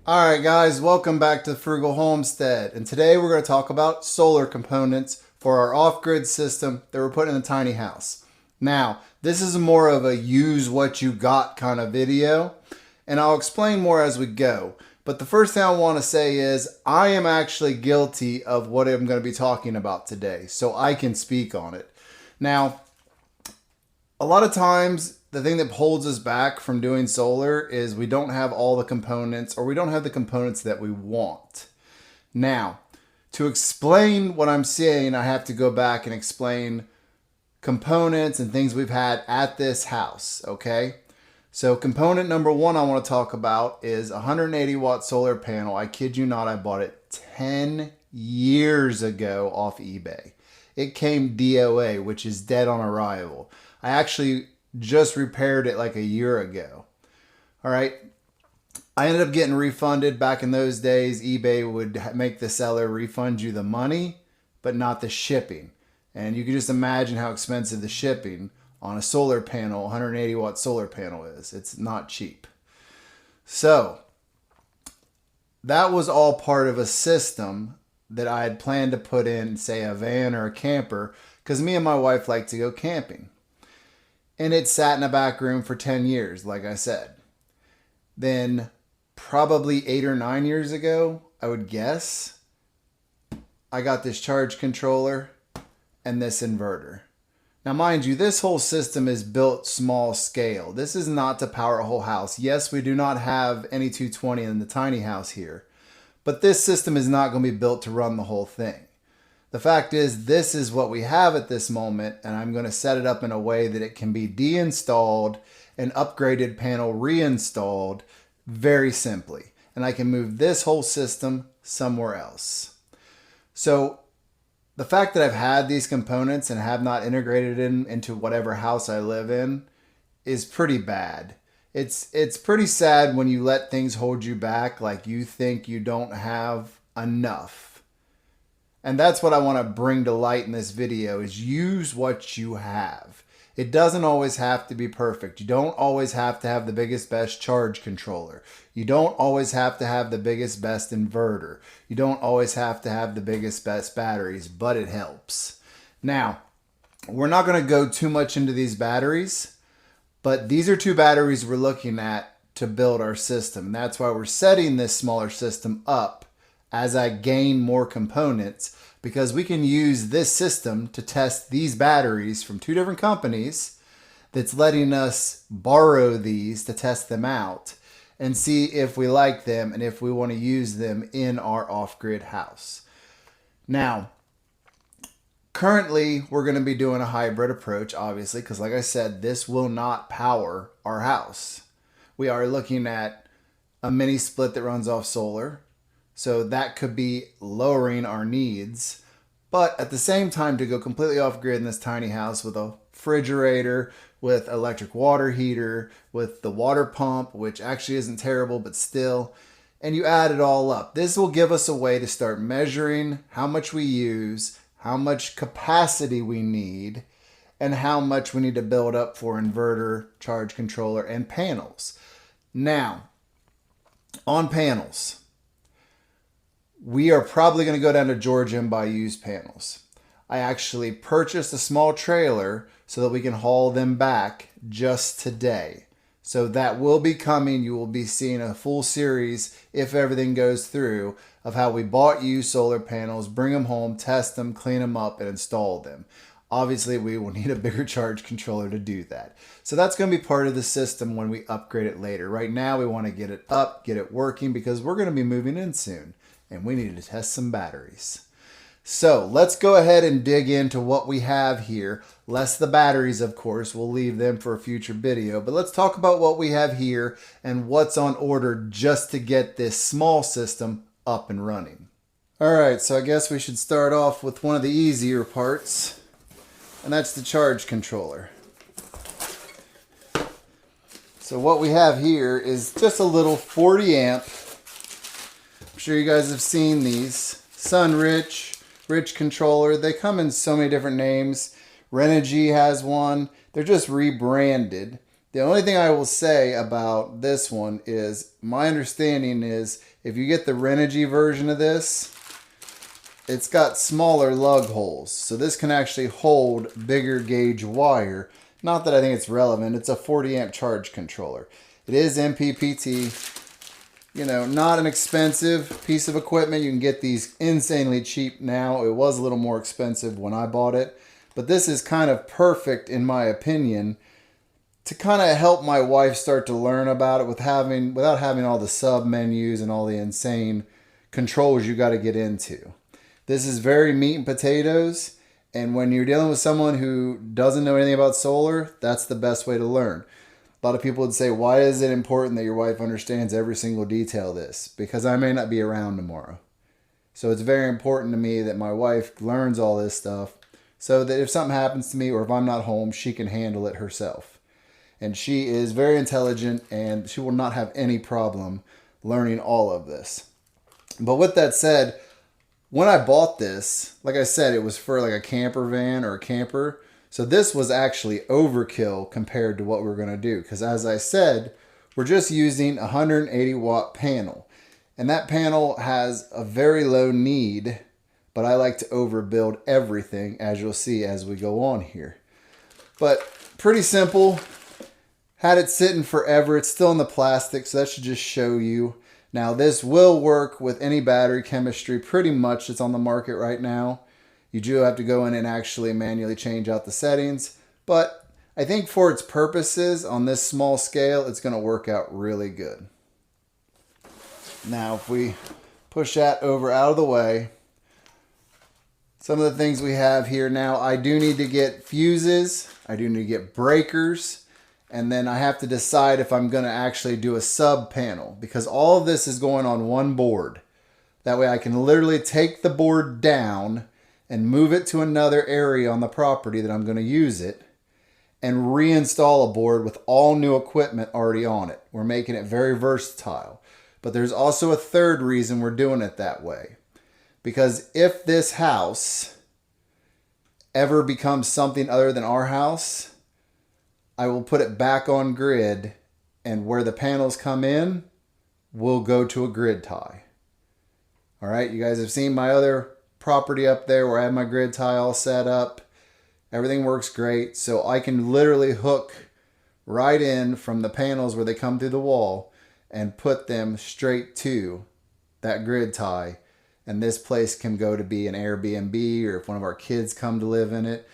Alright guys, welcome back to the Frugal Homestead, and today we're going to talk about solar components for our off-grid system that we're putting in a tiny house. Now, this is more of a use what you got kind of video, and I'll explain more as we go. But the first thing I want to say is I am actually guilty of what I'm going to be talking about today, so I can speak on it. Now, a lot of times the thing that holds us back from doing solar is we don't have all the components, or we don't have the components that we want. Now, to explain what I'm saying, I have to go back and explain components and things we've had at this house, okay? So component number one I want to talk about is a 180 watt solar panel. I kid you not, I bought it 10 years ago off eBay. It came DOA, which is dead on arrival. I actually just repaired it like a year ago. All right. I ended up getting refunded. Back in those days, eBay would make the seller refund you the money, but not the shipping. And you can just imagine how expensive the shipping on a solar panel, 180 watt solar panel is. It's not cheap. So that was all part of a system that I had planned to put in, say, a van or a camper, because me and my wife like to go camping. And it sat in a back room for 10 years, like I said. Then probably 8 or 9 years ago, I would guess, I got this charge controller and this inverter. Now, mind you, this whole system is built small scale. This is not to power a whole house. Yes, we do not have any 220 in the tiny house here, but this system is not going to be built to run the whole thing. The fact is, this is what we have at this moment, and I'm going to set it up in a way that it can be deinstalled and upgraded panel reinstalled very simply. And I can move this whole system somewhere else. So the fact that I've had these components and have not integrated them into whatever house I live in is pretty bad. It's pretty sad when you let things hold you back, like you think you don't have enough. And that's what I want to bring to light in this video, is use what you have. It doesn't always have to be perfect. You don't always have to have the biggest, best charge controller. You don't always have to have the biggest, best inverter. You don't always have to have the biggest, best batteries, but it helps. Now, we're not going to go too much into these batteries, but these are two batteries we're looking at to build our system. And that's why we're setting this smaller system up as I gain more components, because we can use this system to test these batteries from two different companies that's letting us borrow these to test them out and see if we like them and if we want to use them in our off-grid house. Now, currently we're going to be doing a hybrid approach, obviously, because like I said, this will not power our house. We are looking at a mini split that runs off solar. So that could be lowering our needs. But at the same time, to go completely off grid in this tiny house with a refrigerator, with electric water heater, with the water pump, which actually isn't terrible, but still, and you add it all up. This will give us a way to start measuring how much we use, how much capacity we need, and how much we need to build up for inverter, charge controller, and panels. Now, on panels, we are probably going to go down to Georgia and buy used panels. I actually purchased a small trailer so that we can haul them back just today. So that will be coming. You will be seeing a full series, if everything goes through, of how we bought used solar panels, bring them home, test them, clean them up, and install them. Obviously, we will need a bigger charge controller to do that. So that's going to be part of the system when we upgrade it later. Right now, we want to get it up, get it working, because we're going to be moving in soon. And we need to test some batteries. So let's go ahead and dig into what we have here. Less the batteries, of course. We'll leave them for a future video. But let's talk about what we have here and what's on order just to get this small system up and running. All right, so I guess we should start off with one of the easier parts, and that's the charge controller. So what we have here is just a little 40 amp. I'm sure you guys have seen these. Sunrich, Rich controller. They come in so many different names. Renogy has one. They're just rebranded. The only thing I will say about this one is my understanding is if you get the Renogy version of this, it's got smaller lug holes. So this can actually hold bigger gauge wire. Not that I think it's relevant. It's a 40 amp charge controller. It is MPPT. You know, not an expensive piece of equipment. You can get these insanely cheap now. It was a little more expensive when I bought it. But this is kind of perfect, in my opinion, to kind of help my wife start to learn about it without having all the sub menus and all the insane controls you got to get into. This is very meat and potatoes. And when you're dealing with someone who doesn't know anything about solar, that's the best way to learn. A lot of people would say, why is it important that your wife understands every single detail of this? Because I may not be around tomorrow. So it's very important to me that my wife learns all this stuff so that if something happens to me or if I'm not home, she can handle it herself. And she is very intelligent and she will not have any problem learning all of this. But with that said, when I bought this, like I said, it was for like a camper van or a camper. So this was actually overkill compared to what we're going to do. Because as I said, we're just using a 180 watt panel. And that panel has a very low need, but I like to overbuild everything, as you'll see as we go on here. But pretty simple. Had it sitting forever. It's still in the plastic, so that should just show you. Now this will work with any battery chemistry pretty much that's on the market right now. You do have to go in and actually manually change out the settings. But I think for its purposes on this small scale, it's going to work out really good. Now, if we push that over out of the way, some of the things we have here now, I do need to get fuses. I do need to get breakers. And then I have to decide if I'm going to actually do a sub panel because all of this is going on one board. That way I can literally take the board down and move it to another area on the property that I'm going to use it and reinstall a board with all new equipment already on it. We're making it very versatile. But there's also a third reason we're doing it that way. Because if this house ever becomes something other than our house, I will put it back on grid and where the panels come in, we'll go to a grid tie. All right, you guys have seen my other property up there where I have my grid tie all set up. Everything works great. So I can literally hook right in from the panels where they come through the wall and put them straight to that grid tie. And this place can go to be an Airbnb or if one of our kids come to live in it.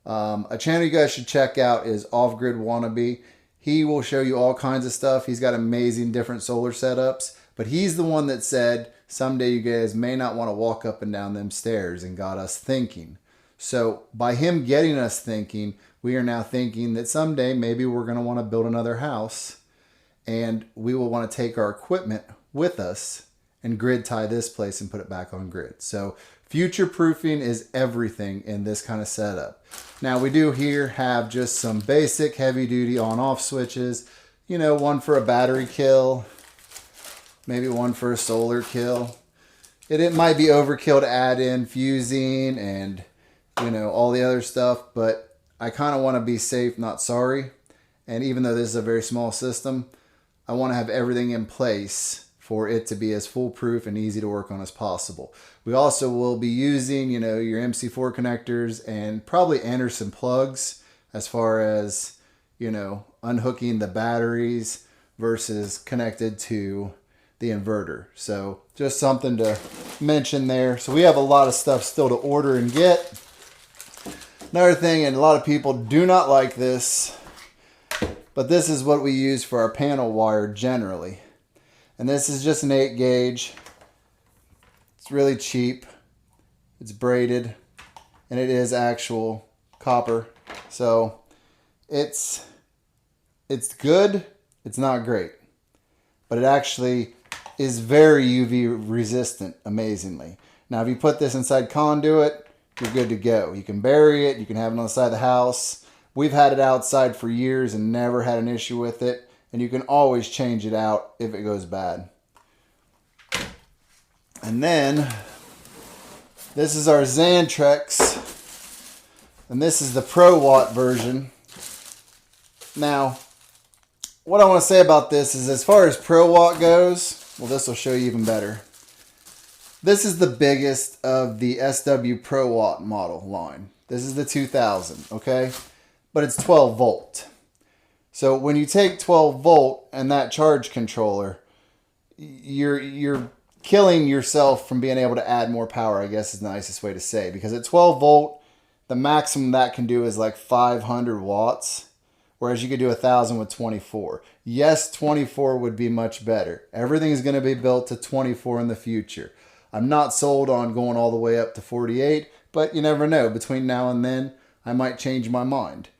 A channel you guys should check out is Off-Grid Wannabe. He will show you all kinds of stuff. He's got amazing different solar setups. But he's the one that said, someday you guys may not want to walk up and down them stairs, and got us thinking. So by him getting us thinking, we are now thinking that someday maybe we're going to want to build another house and we will want to take our equipment with us and grid tie this place and put it back on grid. So future proofing is everything in this kind of setup. Now we do here have just some basic heavy duty on off switches, you know, one for a battery kill, maybe one for a solar kill. It might be overkill to add in fusing and, you know, all the other stuff, but I kind of want to be safe, not sorry. And even though this is a very small system, I want to have everything in place for it to be as foolproof and easy to work on as possible. We also will be using, you know, your MC4 connectors and probably Anderson plugs as far as, you know, unhooking the batteries versus connected to the inverter. So just something to mention there. So we have a lot of stuff still to order and get. Another thing, and a lot of people do not like this, but this is what we use for our panel wire generally. And this is just an 8 gauge. It's really cheap. It's braided and it is actual copper. So it's good. It's not great, but it actually is very UV resistant, amazingly. Now, if you put this inside conduit, you're good to go. You can bury it. You can have it on the side of the house. We've had it outside for years and never had an issue with it. And you can always change it out if it goes bad. And then, this is our Xantrex. And this is the Pro Watt version. Now, what I want to say about this is, as far as Pro Watt goes, well, this will show you even better. This is the biggest of the SW Pro Watt model line. This is the 2000, okay? But it's 12 volt. So when you take 12 volt and that charge controller, you're killing yourself from being able to add more power, I guess is the nicest way to say. Because at 12 volt, the maximum that can do is like 500 watts. Whereas you could do 1,000 with 24. Yes, 24 would be much better. Everything's going to be built to 24 in the future. I'm not sold on going all the way up to 48, but you never know. Between now and then, I might change my mind.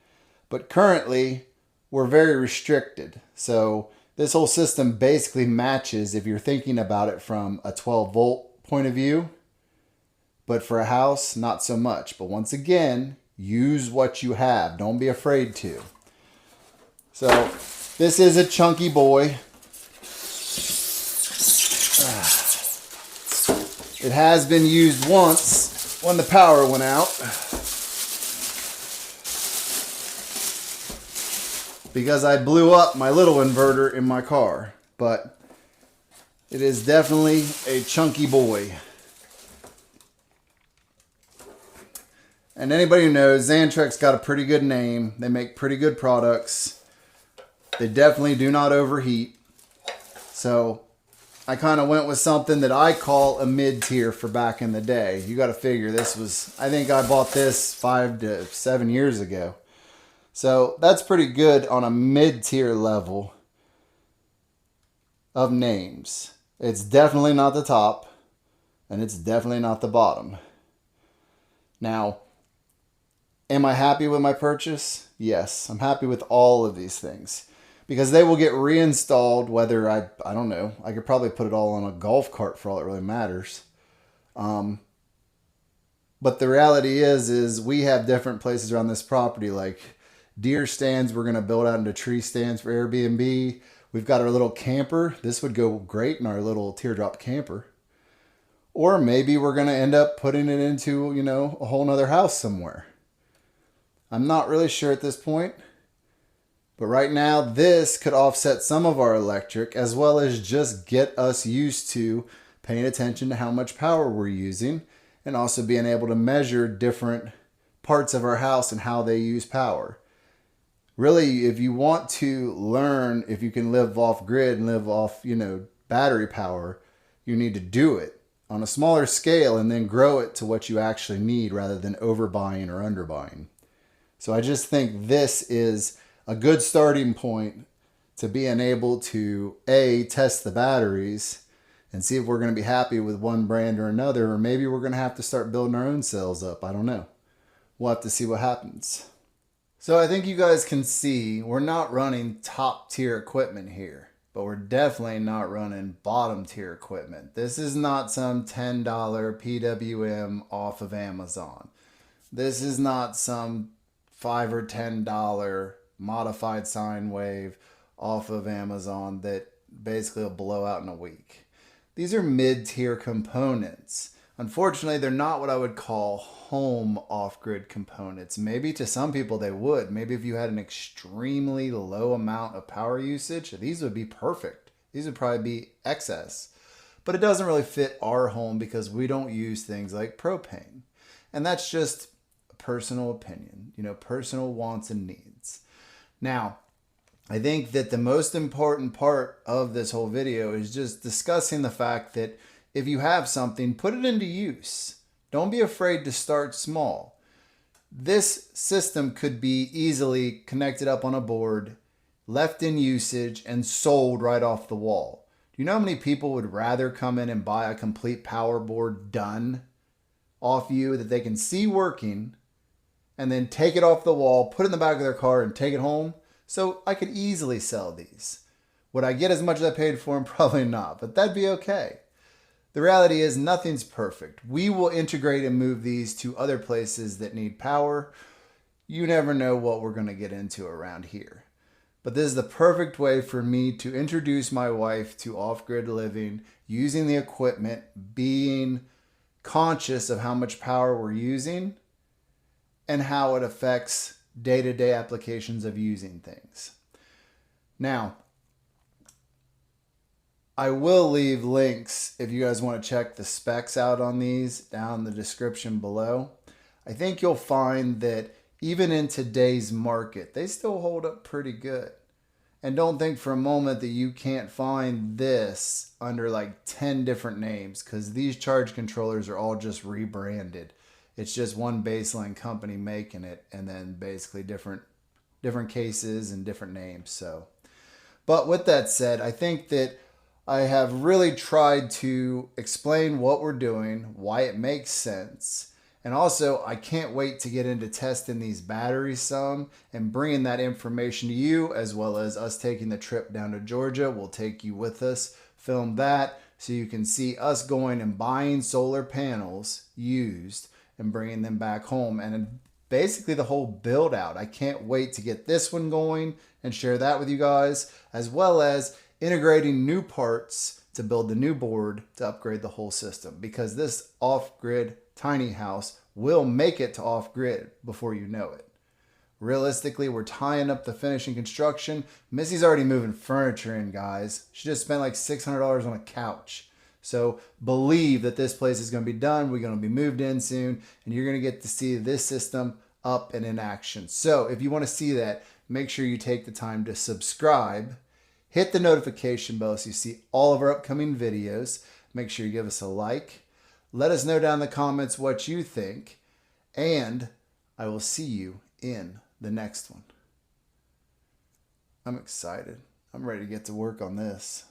But currently, we're very restricted. So this whole system basically matches, if you're thinking about it from a 12 volt point of view. But for a house, not so much. But once again, use what you have. Don't be afraid to. So this is a chunky boy. It has been used once when the power went out, because I blew up my little inverter in my car. But it is definitely a chunky boy. And anybody who knows, Xantrek's got a pretty good name. They make pretty good products. They definitely do not overheat. So I kind of went with something that I call a mid-tier for back in the day. You got to figure this was, I think I bought this 5 to 7 years ago. So that's pretty good on a mid-tier level of names. It's definitely not the top, and it's definitely not the bottom. Now, am I happy with my purchase? Yes, I'm happy with all of these things. Because they will get reinstalled, whether I don't know. I could probably put it all on a golf cart for all it really matters. But the reality is we have different places around this property, like deer stands we're going to build out into tree stands for Airbnb. We've got our little camper. This would go great in our little teardrop camper. Or maybe we're going to end up putting it into, a whole nother house somewhere. I'm not really sure at this point. But right now, this could offset some of our electric, as well as just get us used to paying attention to how much power we're using, and also being able to measure different parts of our house and how they use power. Really, if you want to learn if you can live off grid and live off, battery power, you need to do it on a smaller scale and then grow it to what you actually need rather than overbuying or underbuying. So I just think this is a good starting point to being able to test the batteries and see if we're going to be happy with one brand or another, or maybe we're going to have to start building our own cells up. I don't know. We'll have to see what happens. So I think you guys can see we're not running top tier equipment here, but we're definitely not running bottom tier equipment. This is not some $10 PWM off of Amazon. This is not some $5 or $10 modified sine wave off of Amazon that basically will blow out in a week. These are mid-tier components. Unfortunately, they're not what I would call home off-grid components. Maybe to some people they would. Maybe if you had an extremely low amount of power usage, these would be perfect. These would probably be excess. But it doesn't really fit our home because we don't use things like propane. And that's just a personal opinion, personal wants and needs. Now, I think that the most important part of this whole video is just discussing the fact that if you have something, put it into use. Don't be afraid to start small. This system could be easily connected up on a board, left in usage, and sold right off the wall. Do you know how many people would rather come in and buy a complete power board done off you that they can see working, and then take it off the wall, put it in the back of their car, and take it home? So I could easily sell these. Would I get as much as I paid for them? Probably not, but that'd be okay. The reality is nothing's perfect. We will integrate and move these to other places that need power. You never know what we're going to get into around here. But this is the perfect way for me to introduce my wife to off-grid living, using the equipment, being conscious of how much power we're using, and how it affects day-to-day applications of using things. Now, I will leave links if you guys want to check the specs out on these down in the description below. I think you'll find that even in today's market, they still hold up pretty good. And don't think for a moment that you can't find this under like 10 different names, because these charge controllers are all just rebranded. It's just one baseline company making it, and then basically different cases and different names. So, but with that said, I think that I have really tried to explain what we're doing, why it makes sense. And also, I can't wait to get into testing these batteries some and bringing that information to you, as well as us taking the trip down to Georgia. We'll take you with us, film that, so you can see us going and buying solar panels used and bringing them back home. And basically the whole build out. I can't wait to get this one going and share that with you guys, as well as integrating new parts to build the new board to upgrade the whole system, because this off-grid tiny house will make it to off-grid before you know it. Realistically, we're tying up the finishing construction. Missy's already moving furniture in, guys. She just spent like $600 on a couch. So believe that this place is going to be done. We're going to be moved in soon, and you're going to get to see this system up and in action. So if you want to see that, make sure you take the time to subscribe. Hit the notification bell so you see all of our upcoming videos. Make sure you give us a like. Let us know down in the comments what you think. And I will see you in the next one. I'm excited. I'm ready to get to work on this.